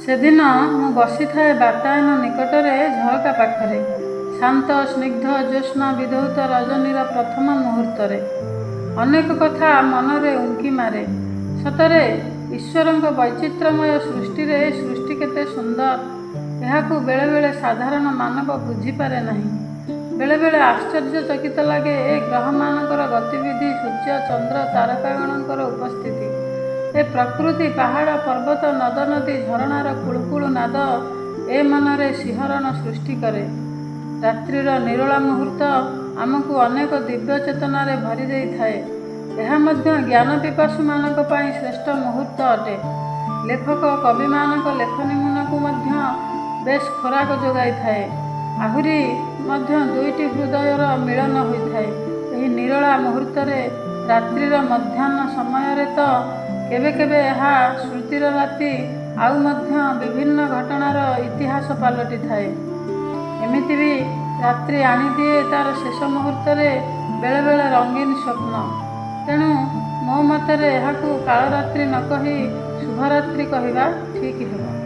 ସେଦିନ ମୁଁ ବସିଥାଏ ବାତାୟନ ନିକଟରେ ଝରକା ପାଖରେ, ଶାନ୍ତ ସ୍ନିଗ୍ଧ ଜ୍ୟୋତ୍ସ୍ନା ବିଧୌତ ରଜନୀର ପ୍ରଥମ ମୁହୂର୍ତ୍ତରେ। ଅନେକ କଥା ମନରେ ଉଙ୍କି ମାରେ। ସତରେ ଈଶ୍ୱରଙ୍କ ବୈଚିତ୍ର୍ୟମୟ ସୃଷ୍ଟିରେ ସୃଷ୍ଟି କେତେ ସୁନ୍ଦର, ଏହାକୁ ବେଳେବେଳେ ସାଧାରଣ ମାନବ ବୁଝିପାରେ ନାହିଁ। ବେଳେବେଳେ ଆଶ୍ଚର୍ଯ୍ୟଚକିତ ଲାଗେ ଏ ଗ୍ରହମାନଙ୍କର ଗତିବିଧି, ସୂର୍ଯ୍ୟ ଚନ୍ଦ୍ର ତାରକାଗଣଙ୍କର ଉପସ୍ଥିତି, ଏ ପ୍ରକୃତି ପାହାଡ଼ ପର୍ବତ ନଦ ନଦୀ ଝରଣାର କୁଳୁକୁଳୁ ନାଦ ଏ ମନରେ ଶିହରଣ ସୃଷ୍ଟି କରେ। ରାତ୍ରିର ନିରୋଳା ମୁହୂର୍ତ୍ତ ଆମକୁ ଅନେକ ଦିବ୍ୟ ଚେତନାରେ ଭରି ଦେଇଥାଏ। ଏହା ମଧ୍ୟ ଜ୍ଞାନ ପିପାସୁମାନଙ୍କ ପାଇଁ ଶ୍ରେଷ୍ଠ ମୁହୂର୍ତ୍ତ ଅଟେ। ଲେଖକ କବିମାନଙ୍କ ଲେଖନୀମୁନାକୁ ମଧ୍ୟ ବେଶ୍ ଖୋରାକ ଯୋଗାଇଥାଏ। ଆହୁରି ମଧ୍ୟ ଦୁଇଟି ହୃଦୟର ମିଳନ ହୋଇଥାଏ ଏହି ନିରୋଳା ମୁହୂର୍ତ୍ତରେ। ରାତ୍ରିର ମଧ୍ୟାହ୍ନ ସମୟରେ ତ କେବେ କେବେ ଏହା ସ୍ମୃତିର ରାତି, ଆଉ ମଧ୍ୟ ବିଭିନ୍ନ ଘଟଣାର ଇତିହାସ ପାଲଟିଥାଏ। ଏମିତି ବି ରାତ୍ରି ଆଣିଦିଏ ତା'ର ଶେଷ ମୁହୂର୍ତ୍ତରେ ବେଳେବେଳେ ରଙ୍ଗୀନ ସ୍ୱପ୍ନ। ତେଣୁ ମୋ ମତରେ ଏହାକୁ କାଳରାତ୍ରି ନ କହି ଶୁଭରାତ୍ରି କହିବା ଠିକ୍ ହେବ।